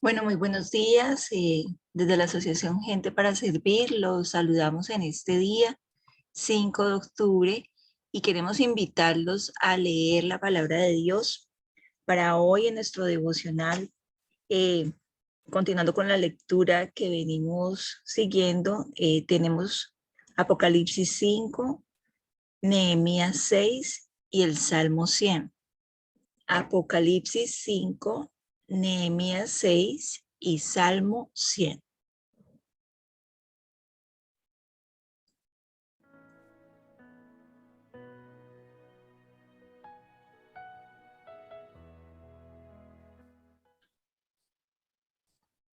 Bueno, muy buenos días. Desde la Asociación Gente para Servir, los saludamos en este día, 5 de octubre, y queremos invitarlos a leer la palabra de Dios para hoy en nuestro devocional, eh, continuando con la lectura que venimos siguiendo. Tenemos Apocalipsis 5, Nehemías 6 y el Salmo 100. Apocalipsis 5, Nehemías 6 y Salmo 100.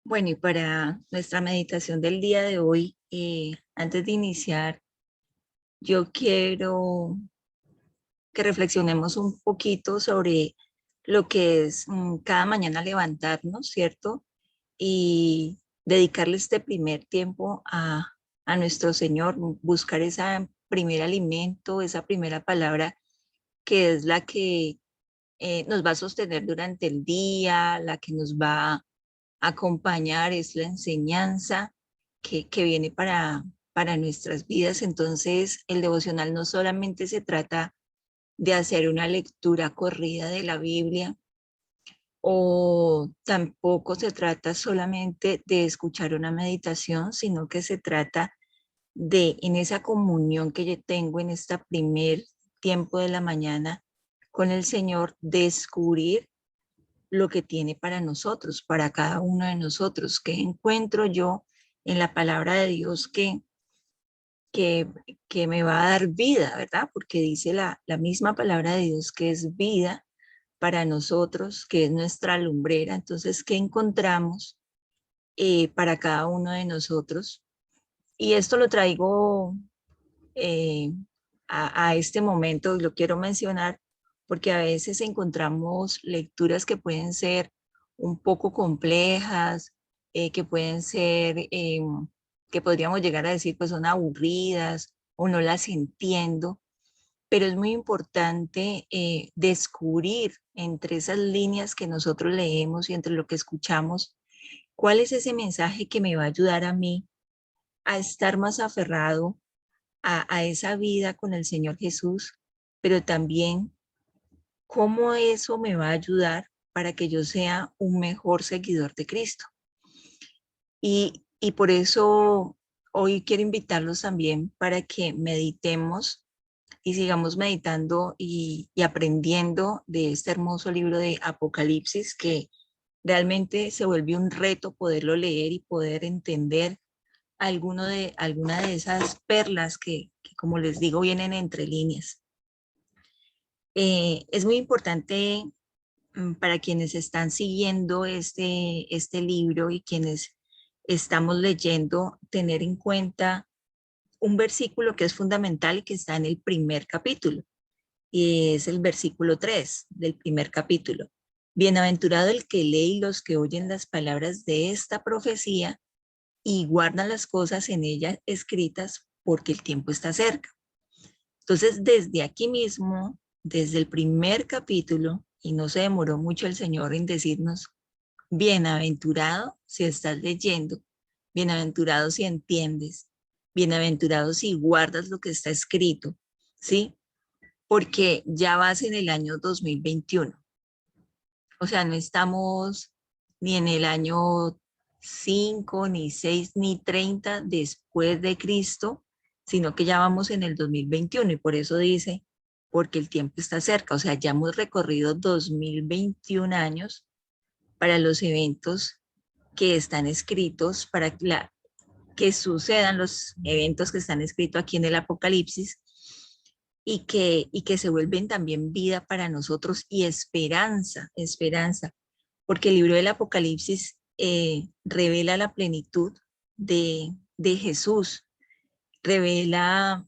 Bueno, y para nuestra meditación del día de hoy, antes de iniciar, yo quiero que reflexionemos un poquito sobre lo que es cada mañana levantarnos, ¿cierto? Y dedicarle este primer tiempo a nuestro Señor, buscar ese primer alimento, esa primera palabra que es la que nos va a sostener durante el día, la que nos va a acompañar, es la enseñanza que viene para nuestras vidas. Entonces, el devocional no solamente se trata de hacer una lectura corrida de la Biblia, o tampoco se trata solamente de escuchar una meditación, sino que se trata de, en esa comunión que yo tengo en este primer tiempo de la mañana con el Señor, descubrir lo que tiene para nosotros, para cada uno de nosotros. ¿Qué encuentro yo en la palabra de Dios que, que me va a dar vida, verdad? Porque dice la misma palabra de Dios que es vida para nosotros, que es nuestra lumbrera. Entonces, ¿qué encontramos para cada uno de nosotros? Y esto lo traigo eh, a este momento, y lo quiero mencionar, porque a veces encontramos lecturas que pueden ser un poco complejas, que pueden ser, que podríamos llegar a decir, pues son aburridas o no las entiendo, pero es muy importante descubrir entre esas líneas que nosotros leemos y entre lo que escuchamos, cuál es ese mensaje que me va a ayudar a mí a estar más aferrado a esa vida con el Señor Jesús, pero también cómo eso me va a ayudar para que yo sea un mejor seguidor de Cristo. Y por eso hoy quiero invitarlos también para que meditemos y sigamos meditando y aprendiendo de este hermoso libro de Apocalipsis, que realmente se vuelve un reto poderlo leer y poder entender alguna de esas perlas que, como les digo, vienen entre líneas. Es muy importante para quienes están siguiendo este libro y quienes estamos leyendo, tener en cuenta un versículo que es fundamental y que está en el primer capítulo, y es el versículo 3 del primer capítulo. Bienaventurado el que lee y los que oyen las palabras de esta profecía y guardan las cosas en ella escritas, porque el tiempo está cerca. Entonces, desde aquí mismo, desde el primer capítulo, y no se demoró mucho el Señor en decirnos, bienaventurado si estás leyendo, bienaventurado si entiendes, bienaventurado si guardas lo que está escrito, ¿sí? Porque ya vas en el año 2021. O sea, no estamos ni en el año 5, ni 6, ni 30 después de Cristo, sino que ya vamos en el 2021 y por eso dice, porque el tiempo está cerca. O sea, ya hemos recorrido 2021 años para los eventos que están escritos, para que sucedan los eventos que están escritos aquí en el Apocalipsis y que se vuelven también vida para nosotros y esperanza, esperanza, porque el libro del Apocalipsis revela la plenitud de Jesús, revela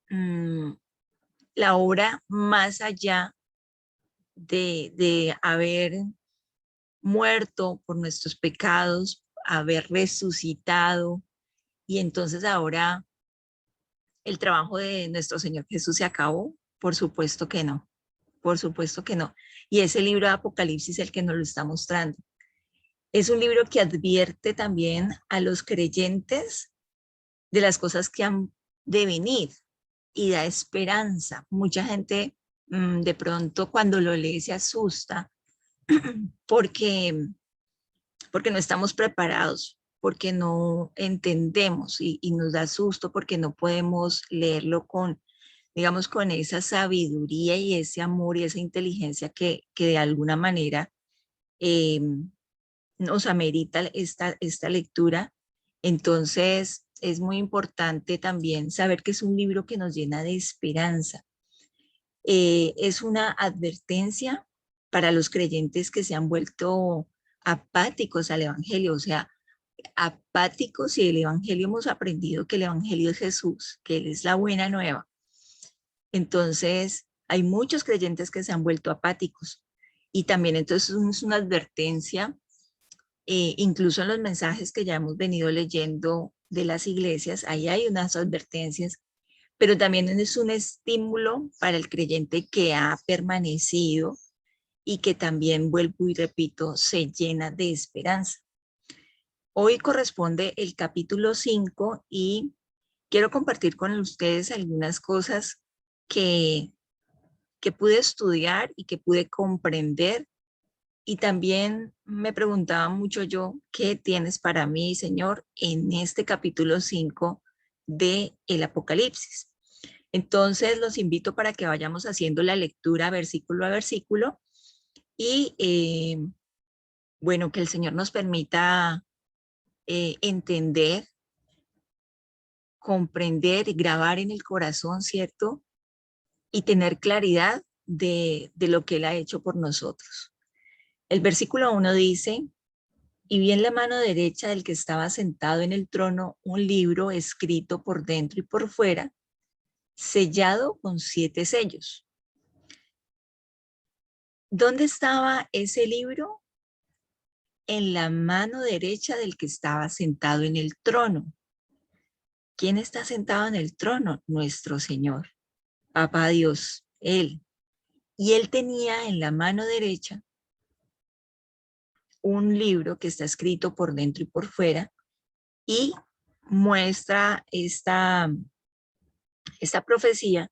mmm, la obra más allá de haber muerto por nuestros pecados, haber resucitado, y entonces ahora el trabajo de nuestro Señor Jesús se acabó. Por supuesto que no, por supuesto que no. Y ese libro de Apocalipsis es el que nos lo está mostrando. Es un libro que advierte también a los creyentes de las cosas que han de venir y da esperanza. Mucha gente de pronto cuando lo lee se asusta porque, porque no estamos preparados, porque no entendemos y nos da susto porque no podemos leerlo con, digamos, con esa sabiduría y ese amor y esa inteligencia que de alguna manera eh, nos amerita esta lectura. Entonces, es muy importante también saber que es un libro que nos llena de esperanza. Es una advertencia para los creyentes que se han vuelto apáticos al Evangelio, o sea, apáticos y el Evangelio hemos aprendido que el Evangelio es Jesús, que Él es la buena nueva. Entonces, hay muchos creyentes que se han vuelto apáticos y también entonces es una advertencia, incluso en los mensajes que ya hemos venido leyendo de las iglesias, ahí hay unas advertencias, pero también es un estímulo para el creyente que ha permanecido y que también, vuelvo y repito, se llena de esperanza. Hoy corresponde el capítulo 5 y quiero compartir con ustedes algunas cosas que, que pude estudiar y que pude comprender. Y también me preguntaba mucho yo, ¿qué tienes para mí, Señor, en este capítulo 5 de el Apocalipsis? Entonces los invito para que vayamos haciendo la lectura versículo a versículo y bueno, que el Señor nos permita entender, comprender y grabar en el corazón, ¿cierto? Y tener claridad de lo que Él ha hecho por nosotros. El versículo 1 dice, y vi en la mano derecha del que estaba sentado en el trono un libro escrito por dentro y por fuera, sellado con 7 sellos. ¿Dónde estaba ese libro? En la mano derecha del que estaba sentado en el trono. ¿Quién está sentado en el trono? Nuestro Señor, Papá Dios, Él. Y Él tenía en la mano derecha un libro que está escrito por dentro y por fuera y muestra esta profecía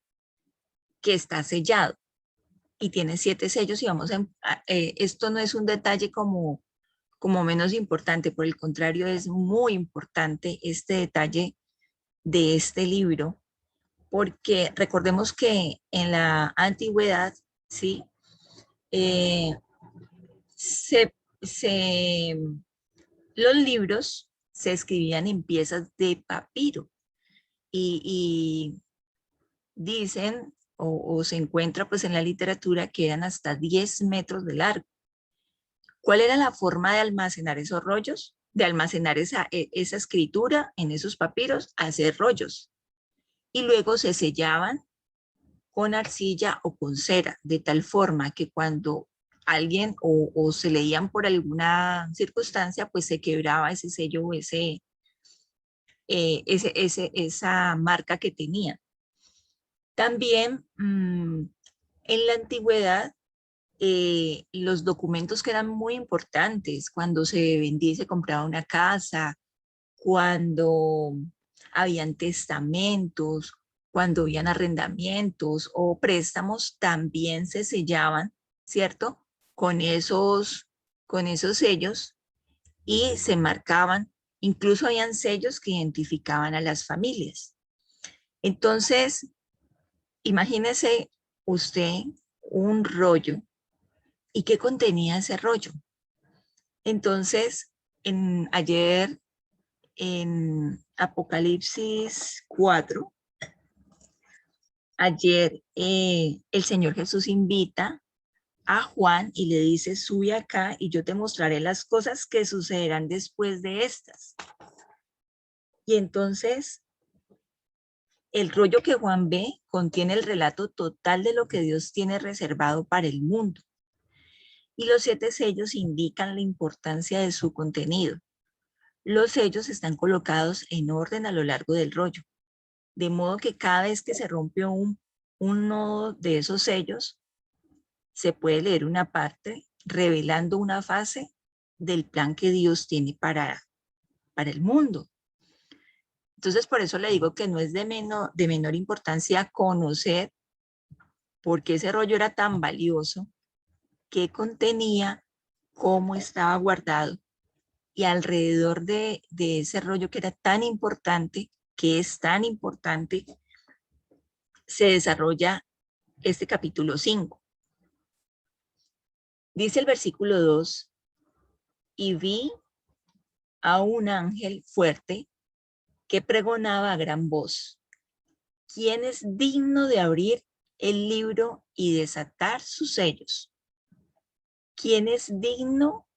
que está sellado y tiene 7 sellos y esto no es un detalle como menos importante, por el contrario es muy importante este detalle de este libro, porque recordemos que en la antigüedad, ¿sí? Eh, se, se, los libros se escribían en piezas de papiro y dicen o se encuentra pues en la literatura que eran hasta 10 metros de largo. ¿Cuál era la forma de almacenar esos rollos? De almacenar esa escritura en esos papiros, hacer rollos. Y luego se sellaban con arcilla o con cera, de tal forma que cuando alguien o se leían por alguna circunstancia, pues se quebraba ese sello o esa marca que tenía. También en la antigüedad, los documentos que eran muy importantes, cuando se vendía y se compraba una casa, cuando habían testamentos, cuando habían arrendamientos o préstamos, también se sellaban, ¿cierto? Con esos sellos y se marcaban, incluso habían sellos que identificaban a las familias. Entonces, imagínese usted un rollo y qué contenía ese rollo. Entonces, ayer en Apocalipsis 4, ayer el Señor Jesús invita a Juan y le dice, sube acá y yo te mostraré las cosas que sucederán después de estas. Y entonces el rollo que Juan ve contiene el relato total de lo que Dios tiene reservado para el mundo. Y los 7 sellos indican la importancia de su contenido. Los sellos están colocados en orden a lo largo del rollo, de modo que cada vez que se rompe uno de esos sellos, se puede leer una parte revelando una fase del plan que Dios tiene para el mundo. Entonces, por eso le digo que no es de menor importancia conocer por qué ese rollo era tan valioso, qué contenía, cómo estaba guardado, y alrededor de ese rollo que era tan importante, que es tan importante, se desarrolla este capítulo 5. Dice el versículo 2, y vi a un ángel fuerte que pregonaba a gran voz: ¿quién es digno de abrir el libro y desatar sus sellos? ¿Quién es digno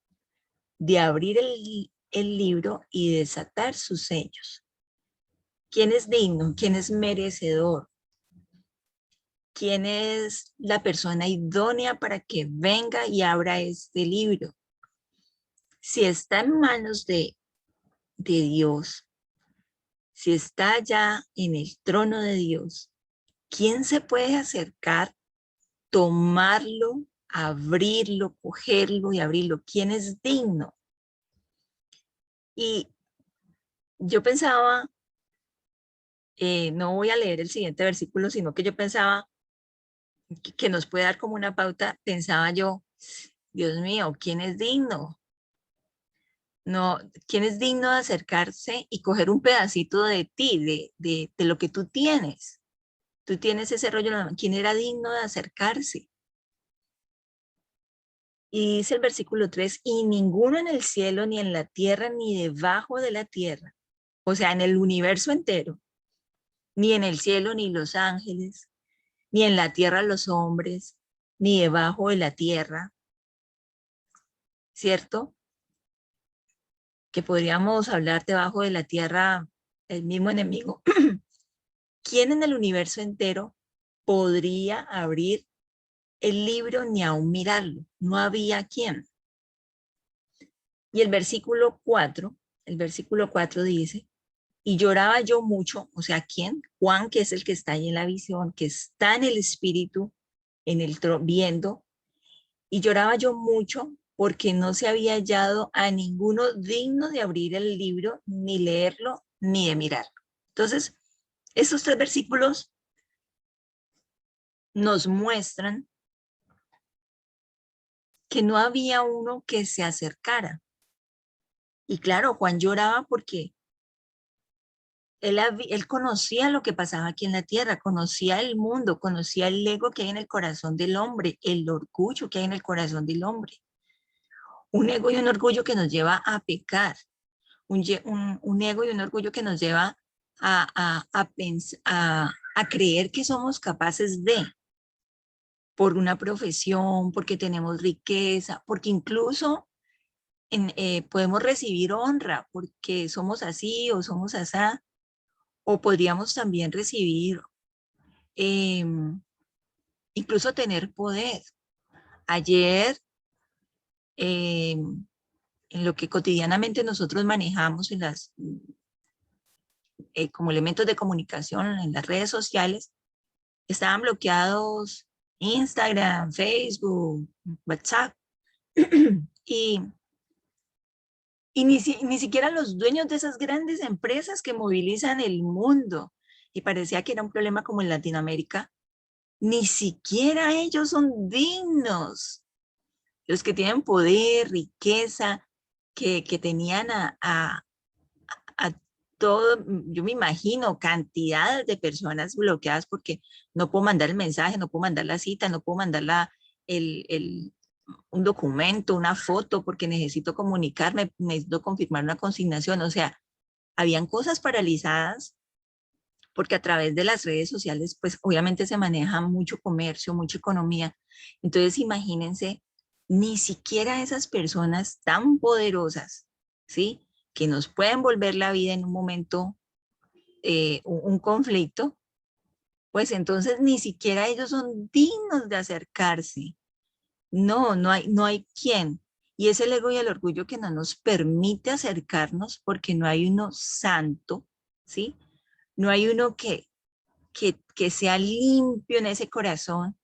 de abrir el libro y desatar sus sellos? ¿Quién es digno? ¿Quién es merecedor? ¿Quién es la persona idónea para que venga y abra este libro? Si está en manos de Dios, si está ya en el trono de Dios, ¿quién se puede acercar, tomarlo, abrirlo, cogerlo y abrirlo? ¿Quién es digno? Y yo pensaba, no voy a leer el siguiente versículo, sino que yo pensaba que nos puede dar como una pauta. Pensaba yo, Dios mío, ¿quién es digno? No, ¿quién es digno de acercarse y coger un pedacito de ti, de lo que tú tienes? Tú tienes ese rollo, ¿quién era digno de acercarse? Y dice el versículo 3, y ninguno en el cielo, ni en la tierra, ni debajo de la tierra, o sea, en el universo entero, ni en el cielo, ni los ángeles, ni en la tierra los hombres, ni debajo de la tierra, ¿cierto? Que podríamos hablar debajo de la tierra, el mismo enemigo. ¿Quién en el universo entero podría abrir el libro ni aún mirarlo? No había quien. Y el versículo 4 dice, y lloraba yo mucho, o sea, ¿quién? Juan, que es el que está ahí en la visión, que está en el espíritu, en el viendo, y lloraba yo mucho porque no se había hallado a ninguno digno de abrir el libro, ni leerlo, ni de mirarlo. Entonces, estos 3 versículos nos muestran que no había uno que se acercara. Y claro, Juan lloraba porque él conocía lo que pasaba aquí en la tierra, conocía el mundo, conocía el ego que hay en el corazón del hombre, el orgullo que hay en el corazón del hombre. Un ego y un orgullo que nos lleva a pecar, un ego y un orgullo que nos lleva a creer que somos capaces de, por una profesión, porque tenemos riqueza, porque incluso podemos recibir honra porque somos así o somos asá, o podríamos también recibir, eh, incluso tener poder. Ayer, eh, en lo que cotidianamente nosotros manejamos como elementos de comunicación en las redes sociales, estaban bloqueados Instagram, Facebook, WhatsApp, y ni siquiera los dueños de esas grandes empresas que movilizan el mundo, y parecía que era un problema como en Latinoamérica, ni siquiera ellos son dignos. Los que tienen poder, riqueza, que tenían a todo, yo me imagino, cantidades de personas bloqueadas porque no puedo mandar el mensaje, no puedo mandar la cita, no puedo mandar el, el, un documento, una foto, porque necesito comunicarme, necesito confirmar una consignación. O sea, habían cosas paralizadas porque a través de las redes sociales, pues obviamente se maneja mucho comercio, mucha economía. Entonces, imagínense, ni siquiera esas personas tan poderosas, ¿sí? Que nos pueden volver la vida en un momento, un conflicto, pues entonces ni siquiera ellos son dignos de acercarse. No, no hay quien. Y es el ego y el orgullo que no nos permite acercarnos porque no hay uno santo, ¿sí? No hay uno que sea limpio en ese corazón,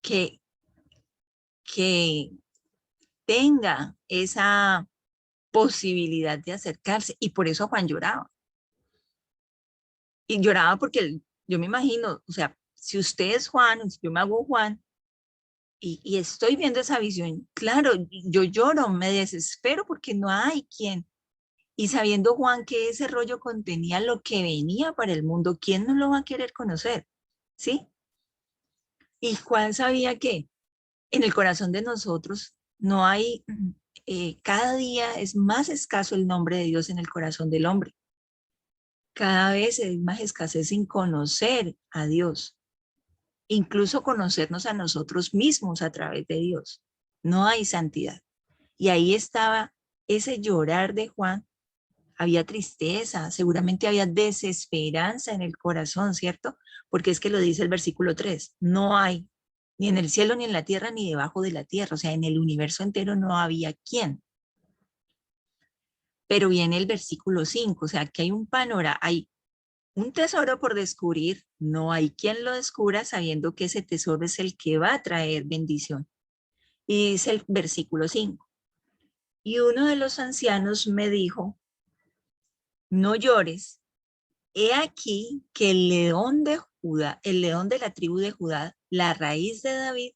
que, que tenga esa posibilidad de acercarse. Y por eso Juan lloraba. Y lloraba porque yo me imagino, o sea, si usted es Juan, si yo me hago Juan, y estoy viendo esa visión, claro, yo lloro, me desespero porque no hay quien. Y sabiendo Juan que ese rollo contenía lo que venía para el mundo, ¿quién no lo va a querer conocer? ¿Sí? Y Juan sabía que en el corazón de nosotros no hay, cada día es más escaso el nombre de Dios en el corazón del hombre. Cada vez hay más escasez en conocer a Dios, incluso conocernos a nosotros mismos a través de Dios. No hay santidad. Y ahí estaba ese llorar de Juan. Había tristeza, seguramente había desesperanza en el corazón, ¿cierto? Porque es que lo dice el versículo 3, no hay, ni en el cielo, ni en la tierra, ni debajo de la tierra, o sea, en el universo entero no había quién. Pero viene el versículo 5, o sea, que hay un panorama, hay un tesoro por descubrir, no hay quien lo descubra sabiendo que ese tesoro es el que va a traer bendición. Y dice el versículo 5, y uno de los ancianos me dijo, no llores. He aquí que el león de Judá, el león de la tribu de Judá, la raíz de David,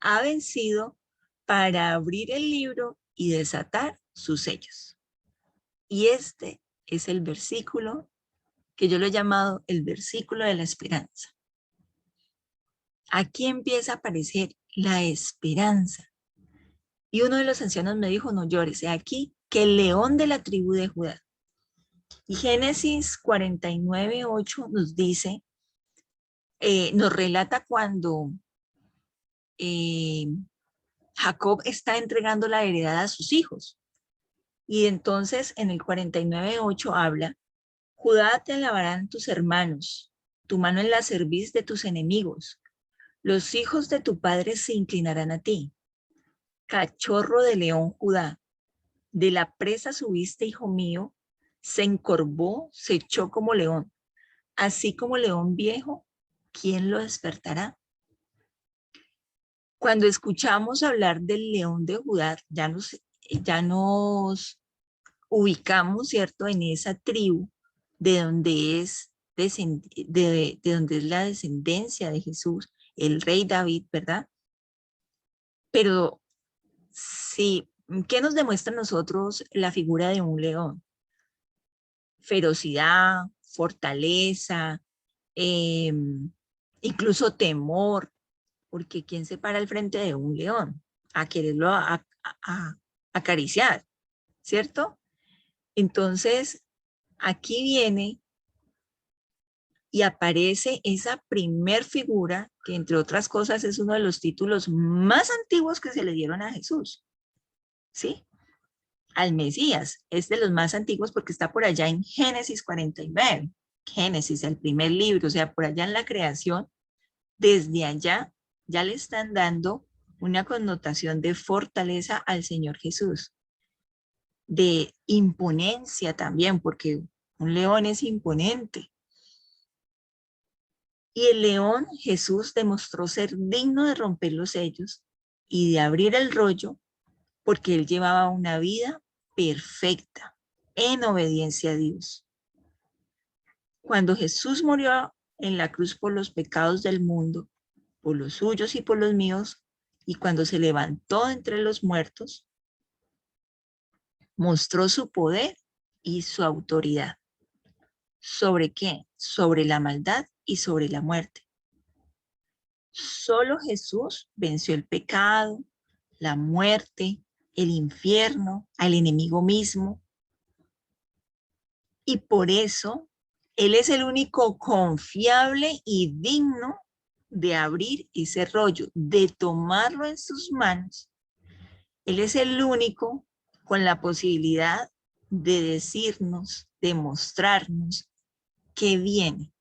ha vencido para abrir el libro y desatar sus sellos. Y este es el versículo que yo lo he llamado el versículo de la esperanza. Aquí empieza a aparecer la esperanza. Y uno de los ancianos me dijo, no llores, he aquí que el león de la tribu de Judá. Y Génesis 49:8 nos dice, nos relata cuando eh, Jacob está entregando la heredad a sus hijos. Y entonces en el 49:8 habla, Judá te alabarán tus hermanos, tu mano en la cerviz de tus enemigos. Los hijos de tu padre se inclinarán a ti. Cachorro de león Judá, de la presa subiste, hijo mío, se encorvó, se echó como león. Así como león viejo, ¿quién lo despertará? Cuando escuchamos hablar del león de Judá, ya nos ubicamos, ¿cierto?, en esa tribu de donde es, de donde es la descendencia de Jesús, el rey David, ¿verdad? Pero sí, ¿qué nos demuestra a nosotros la figura de un león? Ferocidad, fortaleza, eh, incluso temor, porque ¿quién se para al frente de un león? A quererlo acariciar, ¿cierto? Entonces, aquí viene y aparece esa primer figura, que entre otras cosas es uno de los títulos más antiguos que se le dieron a Jesús, ¿sí? Al Mesías, es de los más antiguos porque está por allá en Génesis 49, Génesis, el primer libro, o sea, por allá en la creación, desde allá ya le están dando una connotación de fortaleza al Señor Jesús, de imponencia también, porque un león es imponente. Y el león Jesús demostró ser digno de romper los sellos y de abrir el rollo, porque él llevaba una vida perfecta en obediencia a Dios. Cuando Jesús murió en la cruz por los pecados del mundo, por los suyos y por los míos, y cuando se levantó entre los muertos, mostró su poder y su autoridad. ¿Sobre qué? Sobre la maldad y sobre la muerte. Solo Jesús venció el pecado, la muerte, el infierno, al enemigo mismo. Y por eso Él es el único confiable y digno de abrir ese rollo, de tomarlo en sus manos. Él es el único con la posibilidad de decirnos, de mostrarnos que viene.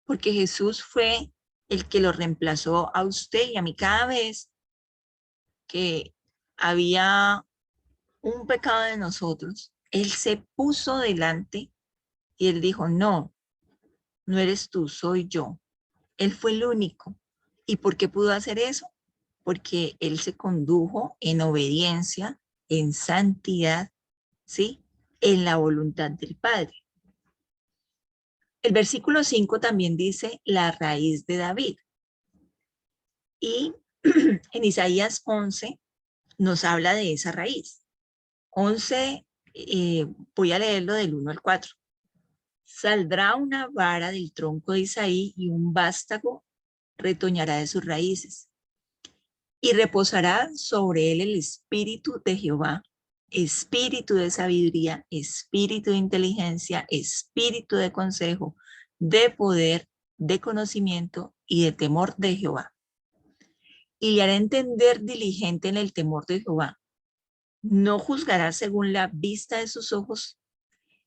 Porque Jesús fue el que lo reemplazó a usted y a mí cada vez que había un pecado de nosotros. Él se puso delante y él dijo, no, no eres tú, soy yo. Él fue el único. ¿Y por qué pudo hacer eso? Porque él se condujo en obediencia en santidad, ¿sí? En la voluntad del Padre. El versículo 5 también dice la raíz de David. Y en Isaías 11 nos habla de esa raíz. 11, voy a leerlo del 1 al 4. Saldrá una vara del tronco de Isaí y un vástago retoñará de sus raíces. Y reposará sobre él el espíritu de Jehová, espíritu de sabiduría, espíritu de inteligencia, espíritu de consejo, de poder, de conocimiento y de temor de Jehová. Y le hará entender diligente en el temor de Jehová. No juzgará según la vista de sus ojos,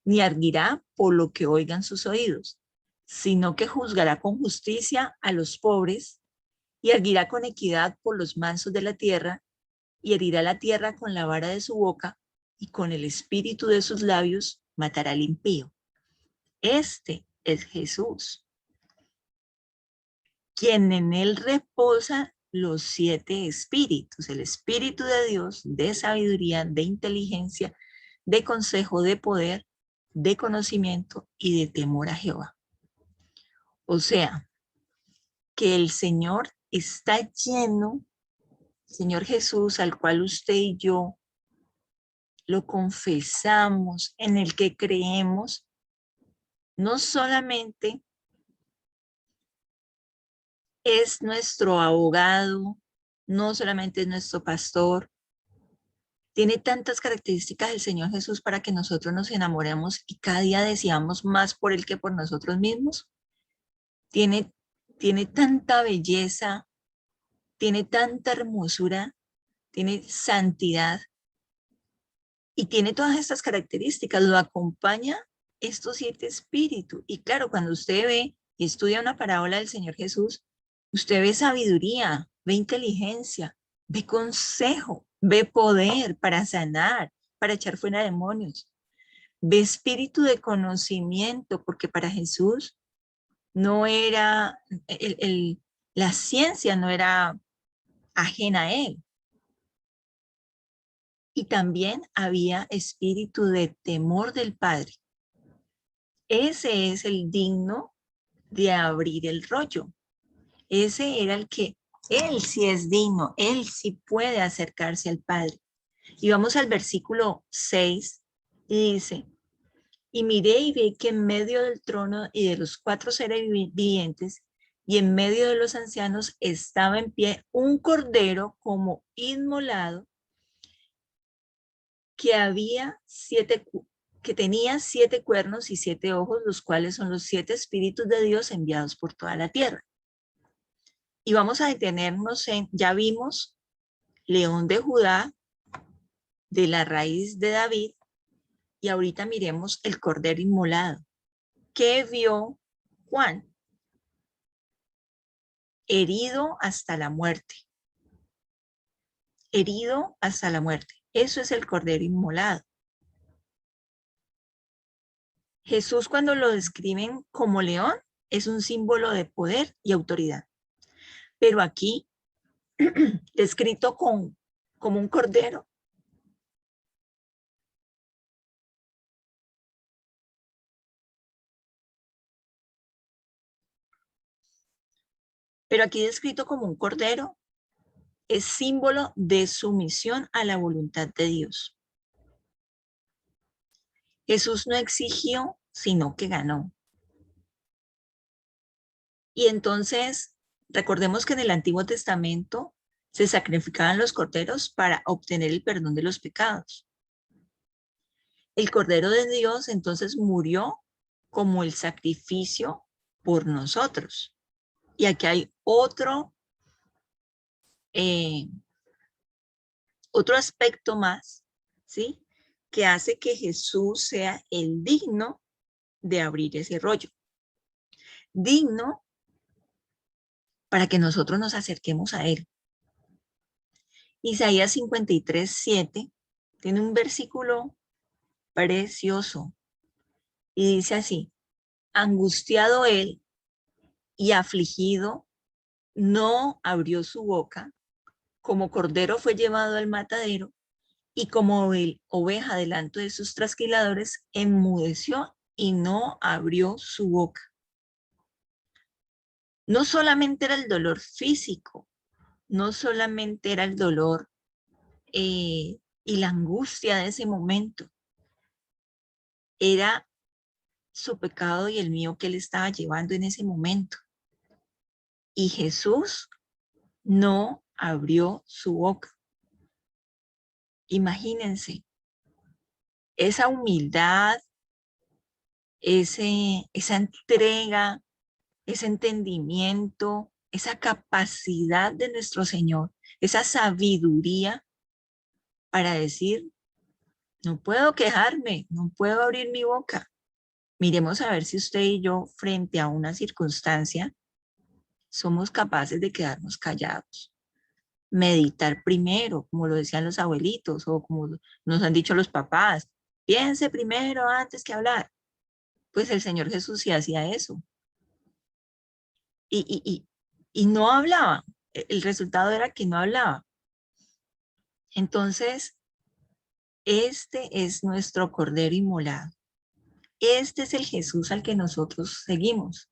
ni arguirá por lo que oigan sus oídos, sino que juzgará con justicia a los pobres y arguirá con equidad por los mansos de la tierra, y herirá la tierra con la vara de su boca, y con el espíritu de sus labios matará al impío. Este es Jesús, quien en él reposa los 7 espíritus, el espíritu de Dios, de sabiduría, de inteligencia, de consejo, de poder, de conocimiento y de temor a Jehová. O sea, que el Señor está lleno, Señor Jesús, al cual usted y yo lo confesamos, en el que creemos, no solamente es nuestro abogado, no solamente es nuestro pastor, tiene tantas características el Señor Jesús para que nosotros nos enamoremos y cada día deseamos más por Él que por nosotros mismos. Tiene, tiene tanta belleza, tiene tanta hermosura, tiene santidad y tiene todas estas características. Lo acompaña estos 7 espíritus. Y claro, cuando usted ve y estudia una parábola del Señor Jesús, usted ve sabiduría, ve inteligencia, ve consejo, ve poder para sanar, para echar fuera demonios, ve espíritu de conocimiento, porque para Jesús no era, la ciencia no era ajena a él. Y también había espíritu de temor del Padre. Ese es el digno de abrir el rollo. Ese era el que, él sí es digno, él sí puede acercarse al Padre. Y vamos al versículo 6 y dice, y miré y vi que en medio del trono y de los 4 seres vivientes y en medio de los ancianos estaba en pie un cordero como inmolado que que tenía 7 cuernos y 7 ojos, los cuales son los 7 espíritus de Dios enviados por toda la tierra. Y vamos a detenernos en, ya vimos, León de Judá, de la raíz de David, y ahorita miremos el cordero inmolado. ¿Qué vio Juan? Herido hasta la muerte. Herido hasta la muerte. Eso es el cordero inmolado. Jesús, cuando lo describen como león, es un símbolo de poder y autoridad. Pero aquí, descrito como un cordero, pero aquí descrito como un cordero, es símbolo de sumisión a la voluntad de Dios. Jesús no exigió, sino que ganó. Y entonces, recordemos que en el Antiguo Testamento se sacrificaban los corderos para obtener el perdón de los pecados. El Cordero de Dios entonces murió como el sacrificio por nosotros. Y aquí hay eh, otro aspecto más, ¿sí? Que hace que Jesús sea el digno de abrir ese rollo. Digno para que nosotros nos acerquemos a Él. Isaías 53, 7 tiene un versículo precioso y dice así, angustiado Él y afligido, no abrió su boca, como cordero fue llevado al matadero y como oveja delante de sus trasquiladores, enmudeció y no abrió su boca. No solamente era el dolor físico, no solamente era el dolor y la angustia de ese momento, era su pecado y el mío que él estaba llevando en ese momento. Y Jesús no abrió su boca. Imagínense esa humildad, esa entrega, ese entendimiento, esa capacidad de nuestro Señor, esa sabiduría para decir, no puedo quejarme, no puedo abrir mi boca. Miremos a ver si usted y yo, frente a una circunstancia, somos capaces de quedarnos callados. Meditar primero, como lo decían los abuelitos o como nos han dicho los papás. Piense primero antes que hablar. Pues el Señor Jesús sí hacía eso. Y no hablaba. El resultado era que no hablaba. Entonces, este es nuestro Cordero inmolado. Este es el Jesús al que nosotros seguimos.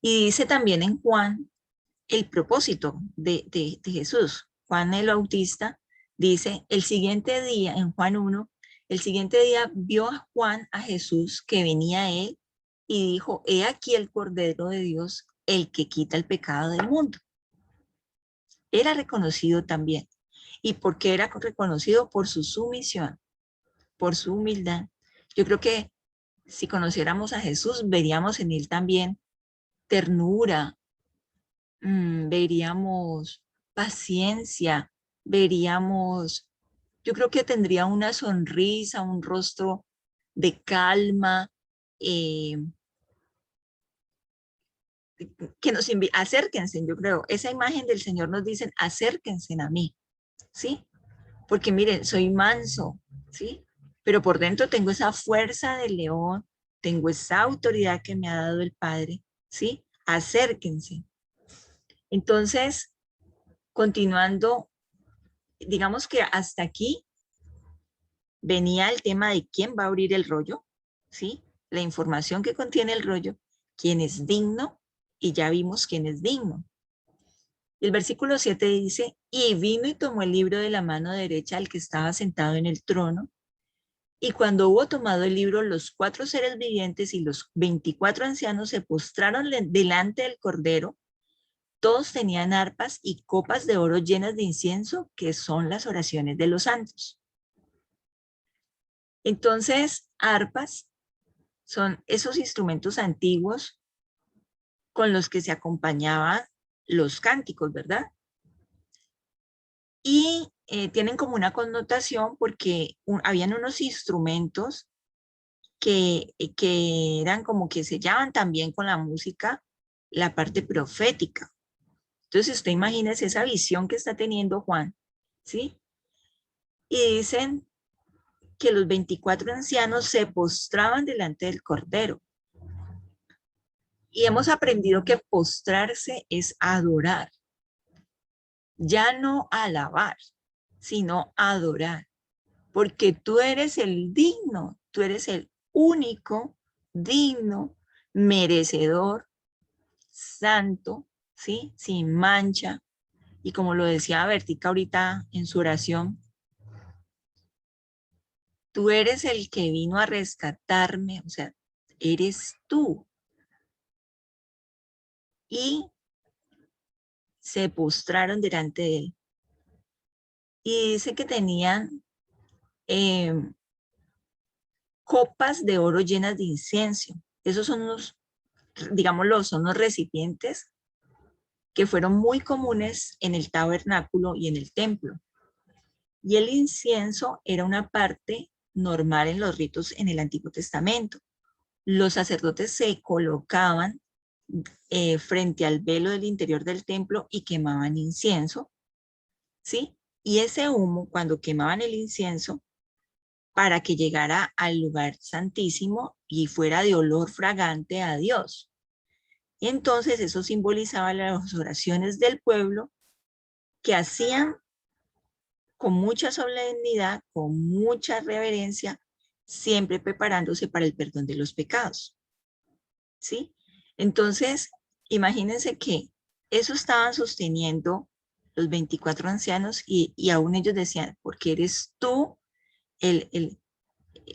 Y dice también en Juan el propósito de Jesús. Juan el Bautista dice, el siguiente día, en Juan 1, el siguiente día vio a Juan a Jesús que venía a él y dijo, he aquí el Cordero de Dios, el que quita el pecado del mundo. Era reconocido también. ¿Y por qué era reconocido? Por su sumisión, por su humildad. Yo creo que si conociéramos a Jesús, veríamos en él también ternura, veríamos paciencia, veríamos, yo creo que tendría una sonrisa, un rostro de calma, eh, que nos invita, acérquense, yo creo, esa imagen del Señor nos dice, acérquense a mí, ¿sí? Porque miren, soy manso, ¿sí? Pero por dentro tengo esa fuerza del león, tengo esa autoridad que me ha dado el Padre, ¿sí? Acérquense. Entonces, continuando, digamos que hasta aquí venía el tema de quién va a abrir el rollo, ¿sí? La información que contiene el rollo, quién es digno, y ya vimos quién es digno. El versículo 7 dice, y vino y tomó el libro de la mano derecha al que estaba sentado en el trono, y cuando hubo tomado el libro, los 4 seres vivientes y los 24 ancianos se postraron delante del Cordero. Todos tenían arpas y copas de oro llenas de incienso, que son las oraciones de los santos. Entonces, arpas son esos instrumentos antiguos con los que se acompañaban los cánticos, ¿verdad? Y tienen como una connotación porque habían unos instrumentos que eran como que sellaban también con la música la parte profética. Entonces, usted imagínese esa visión que está teniendo Juan, ¿sí? Y dicen que los 24 ancianos se postraban delante del Cordero. Y hemos aprendido que postrarse es adorar, ya no alabar, sino adorar, porque tú eres el digno, tú eres el único, digno, merecedor, santo, ¿sí? Sin mancha. Y como lo decía Bertica ahorita en su oración, tú eres el que vino a rescatarme, o sea, eres tú. Y se postraron delante de él. Y dice que tenían eh, copas de oro llenas de incienso. Esos son los, digámoslo, son los recipientes que fueron muy comunes en el tabernáculo y en el templo. Y el incienso era una parte normal en los ritos en el Antiguo Testamento. Los sacerdotes se colocaban frente al velo del interior del templo y quemaban incienso, ¿sí? Y ese humo, cuando quemaban el incienso, para que llegara al lugar santísimo y fuera de olor fragante a Dios. Y entonces eso simbolizaba las oraciones del pueblo que hacían con mucha solemnidad, con mucha reverencia, siempre preparándose para el perdón de los pecados. ¿Sí? Entonces, imagínense que eso estaban sosteniendo los 24 ancianos y aún ellos decían, porque eres tú,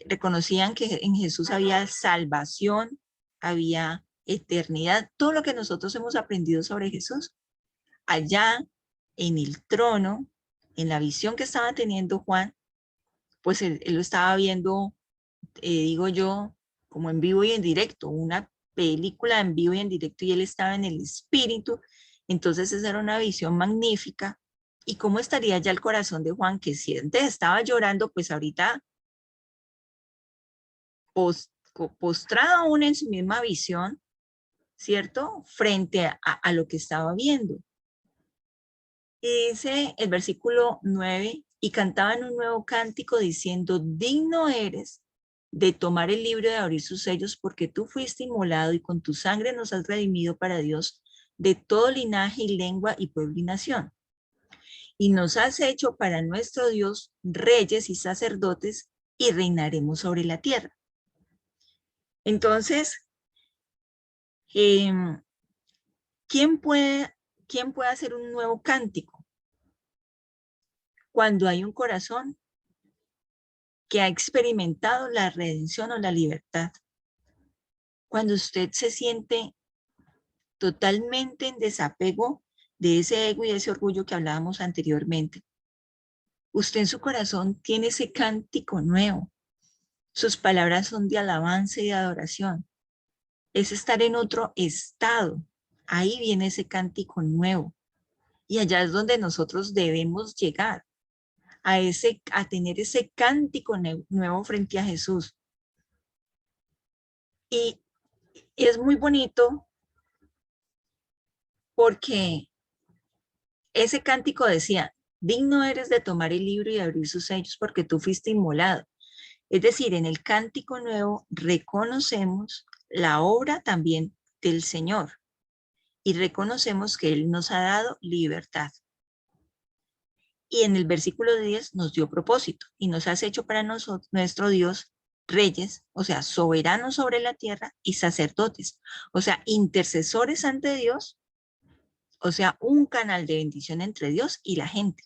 reconocían que en Jesús había salvación, había eternidad, todo lo que nosotros hemos aprendido sobre Jesús, allá en el trono, en la visión que estaba teniendo Juan, pues él lo estaba viendo, digo yo, como en vivo y en directo, una película en vivo y en directo, y él estaba en el espíritu. Entonces esa era una visión magnífica. ¿Y cómo estaría ya el corazón de Juan, que si antes estaba llorando, pues ahorita postrado aún en su misma visión, ¿cierto? Frente a lo que estaba viendo. Y dice el versículo 9, y cantaban un nuevo cántico diciendo, digno eres de tomar el libro y de abrir sus sellos, porque tú fuiste inmolado y con tu sangre nos has redimido para Dios de todo linaje y lengua y pueblo y nación. Y nos has hecho para nuestro Dios reyes y sacerdotes y reinaremos sobre la tierra. Entonces, eh, ¿quién puede hacer un nuevo cántico? Cuando hay un corazón que ha experimentado la redención o la libertad. Cuando usted se siente totalmente en desapego de ese ego y ese orgullo que hablábamos anteriormente, usted en su corazón tiene ese cántico nuevo. Sus palabras son de alabanza y de adoración. Es estar en otro estado. Ahí viene ese cántico nuevo. Y allá es donde nosotros debemos llegar, a tener ese cántico nuevo frente a Jesús. Y es muy bonito porque ese cántico decía, digno eres de tomar el libro y de abrir sus sellos porque tú fuiste inmolado. Es decir, en el cántico nuevo reconocemos la obra también del Señor y reconocemos que Él nos ha dado libertad. Y en el versículo 10 nos dio propósito y nos has hecho para nosotros, nuestro Dios, reyes, o sea, soberanos sobre la tierra y sacerdotes, o sea, intercesores ante Dios, o sea, un canal de bendición entre Dios y la gente.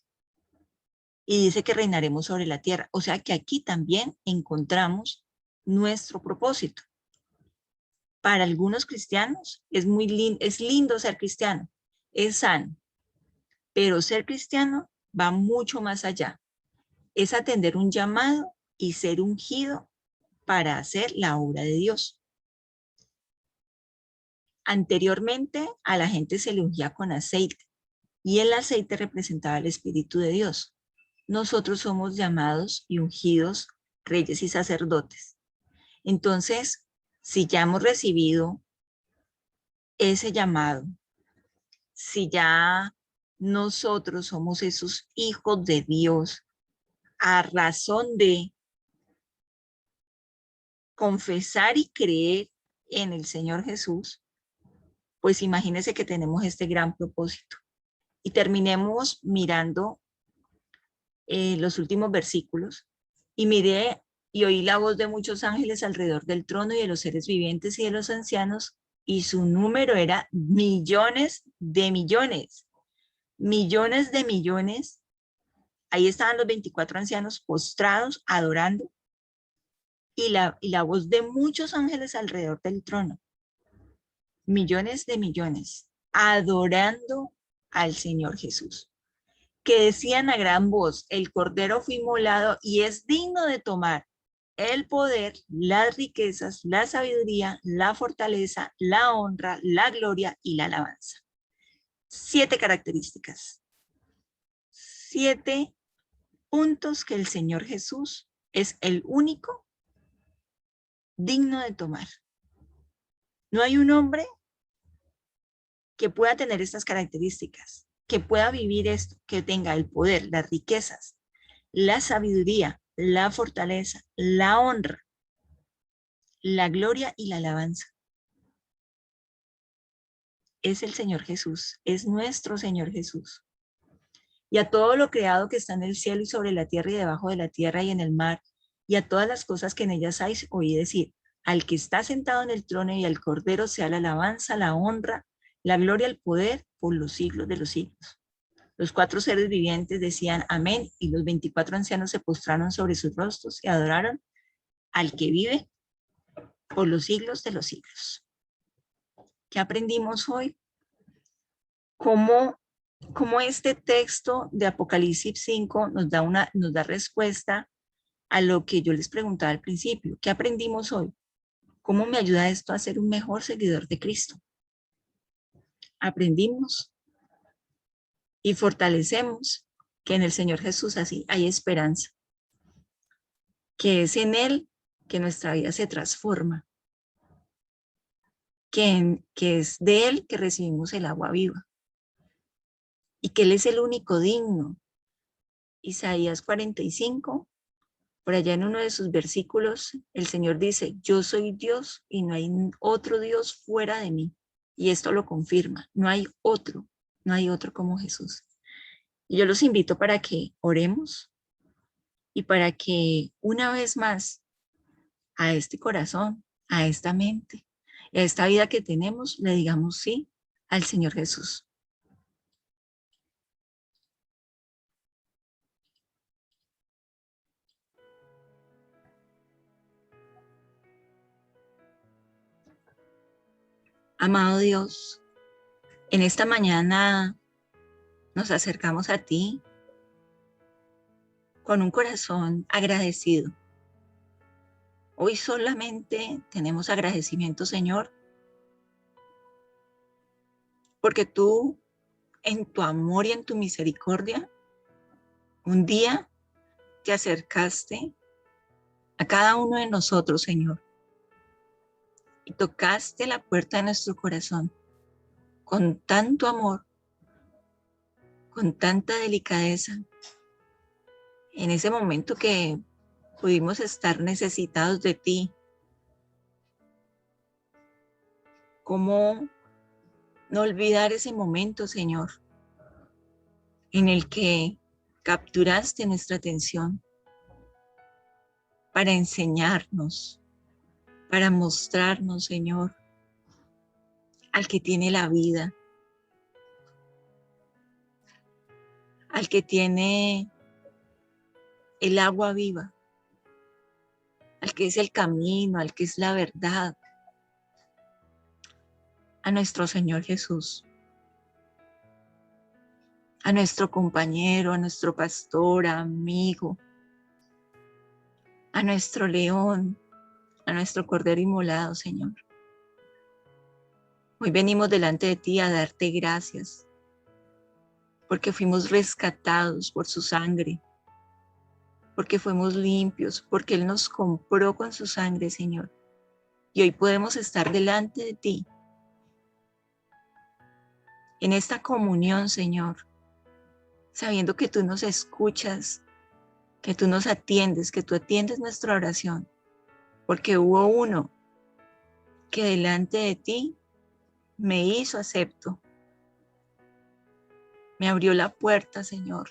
Y dice que reinaremos sobre la tierra, o sea que aquí también encontramos nuestro propósito. Para algunos cristianos es lindo ser cristiano, es sano, pero ser cristiano va mucho más allá. Es atender un llamado y ser ungido para hacer la obra de Dios. Anteriormente a la gente se le ungía con aceite y el aceite representaba el Espíritu de Dios. Nosotros somos llamados y ungidos reyes y sacerdotes. Entonces, si ya hemos recibido ese llamado, si ya nosotros somos esos hijos de Dios, a razón de confesar y creer en el Señor Jesús, pues imagínense que tenemos este gran propósito. Y terminemos mirando los últimos versículos. Y miré y oí la voz de muchos ángeles alrededor del trono y de los seres vivientes y de los ancianos, y su número era millones de millones, millones de millones. Ahí estaban los 24 ancianos postrados, adorando, y la voz de muchos ángeles alrededor del trono, millones de millones, adorando al Señor Jesús, que decían a gran voz, el Cordero fue inmolado y es digno de tomar el poder, las riquezas, la sabiduría, la fortaleza, la honra, la gloria y la alabanza. 7 características, 7 puntos que el Señor Jesús es el único digno de tomar. No hay un hombre que pueda tener estas características, que pueda vivir esto, que tenga el poder, las riquezas, la sabiduría, la fortaleza, la honra, la gloria y la alabanza. Es el Señor Jesús, es nuestro Señor Jesús. y a todo lo creado que está en el cielo y sobre la tierra y debajo de la tierra y en el mar, y a todas las cosas que en ellas hay, oí decir, al que está sentado en el trono y al Cordero sea la alabanza, la honra, la gloria, el poder por los siglos de los siglos. Los 4 seres vivientes decían amén, y los 24 ancianos se postraron sobre sus rostros y adoraron al que vive por los siglos de los siglos. ¿Qué aprendimos hoy? ¿Cómo este texto de Apocalipsis 5 nos da respuesta a lo que yo les preguntaba al principio? ¿Qué aprendimos hoy? ¿Cómo me ayuda esto a ser un mejor seguidor de Cristo? Aprendimos y fortalecemos que en el Señor Jesús así hay esperanza, que es en Él que nuestra vida se transforma, que es de Él que recibimos el agua viva y que Él es el único digno. Isaías 45, por allá en uno de sus versículos, el Señor dice, yo soy Dios y no hay otro Dios fuera de mí. Y esto lo confirma, no hay otro como Jesús. Y yo los invito para que oremos y para que una vez más a este corazón, a esta mente, a esta vida que tenemos, le digamos sí al Señor Jesús. Amado Dios, en esta mañana nos acercamos a ti con un corazón agradecido. Hoy solamente tenemos agradecimiento, Señor, porque tú, en tu amor y en tu misericordia, un día te acercaste a cada uno de nosotros, Señor, y tocaste la puerta de nuestro corazón con tanto amor, con tanta delicadeza, en ese momento que pudimos estar necesitados de ti. ¿Cómo no olvidar ese momento, Señor, en el que capturaste nuestra atención para enseñarnos, para mostrarnos, Señor, al que tiene la vida, al que tiene el agua viva, al que es el camino, al que es la verdad, a nuestro Señor Jesús, a nuestro compañero, a nuestro pastor, amigo, a nuestro león, a nuestro cordero inmolado, Señor. Hoy venimos delante de ti a darte gracias, porque fuimos rescatados por su sangre, porque fuimos limpios, porque Él nos compró con su sangre, Señor. Y hoy podemos estar delante de ti, en esta comunión, Señor, sabiendo que tú nos escuchas, que tú nos atiendes, que tú atiendes nuestra oración, porque hubo uno que delante de ti me hizo acepto, me abrió la puerta, Señor,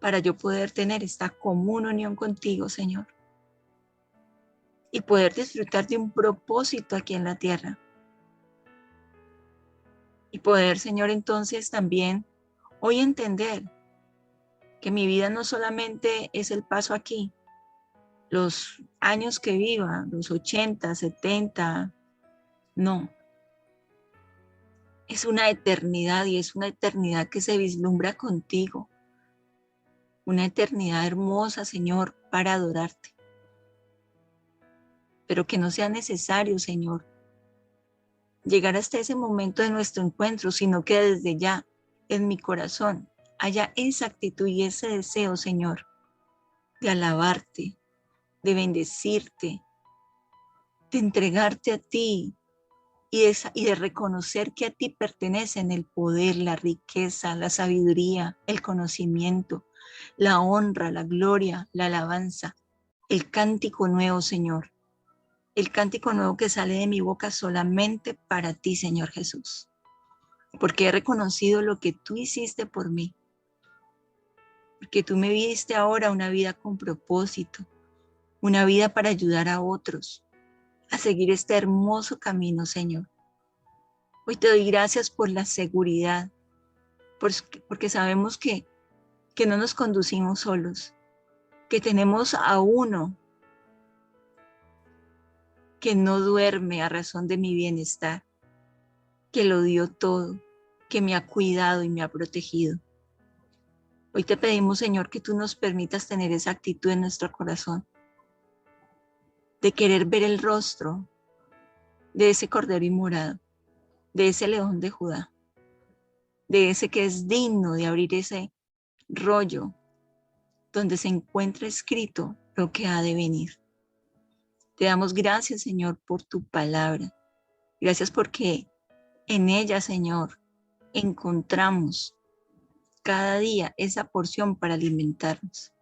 para yo poder tener esta común unión contigo, Señor, y poder disfrutar de un propósito aquí en la tierra. Y poder, Señor, entonces también hoy entender que mi vida no solamente es el paso aquí, los años que viva, los 80, 70, no. Es una eternidad y es una eternidad que se vislumbra contigo. Una eternidad hermosa, Señor, para adorarte. Pero que no sea necesario, Señor, llegar hasta ese momento de nuestro encuentro, sino que desde ya, en mi corazón, haya esa actitud y ese deseo, Señor, de alabarte, de bendecirte, de entregarte a ti y de reconocer que a ti pertenecen el poder, la riqueza, la sabiduría, el conocimiento, la honra, la gloria, la alabanza, el cántico nuevo, Señor. El cántico nuevo que sale de mi boca solamente para ti, Señor Jesús. Porque he reconocido lo que tú hiciste por mí. porque tú me diste ahora una vida con propósito, una vida para ayudar a otros, a seguir este hermoso camino, Señor. Hoy te doy gracias por la seguridad, porque sabemos que no nos conducimos solos, que tenemos a uno que no duerme a razón de mi bienestar, que lo dio todo, que me ha cuidado y me ha protegido. Hoy te pedimos, Señor, que tú nos permitas tener esa actitud en nuestro corazón, de querer ver el rostro de ese Cordero inmolado, de ese León de Judá, de ese que es digno de abrir ese rollo donde se encuentra escrito lo que ha de venir. Te damos gracias, Señor, por tu palabra. Gracias porque en ella, Señor, encontramos cada día esa porción para alimentarnos.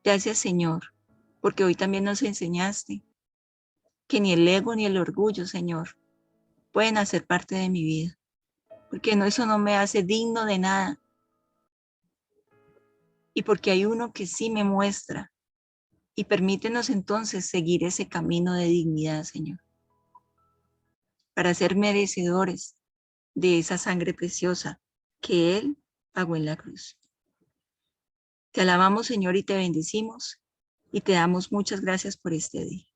Gracias, Señor, porque hoy también nos enseñaste que ni el ego ni el orgullo, Señor, pueden hacer parte de mi vida, porque eso no me hace digno de nada. Y porque hay uno que sí me muestra, y permítenos entonces seguir ese camino de dignidad, Señor, para ser merecedores de esa sangre preciosa que Él pagó en la cruz. Te alabamos, Señor, y te bendecimos, y te damos muchas gracias por este día.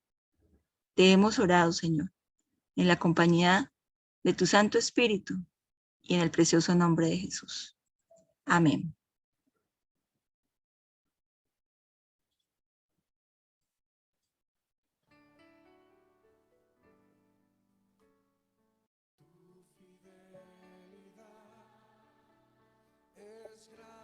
Te hemos orado, Señor, en la compañía de tu Santo Espíritu y en el precioso nombre de Jesús. Amén. Es grande.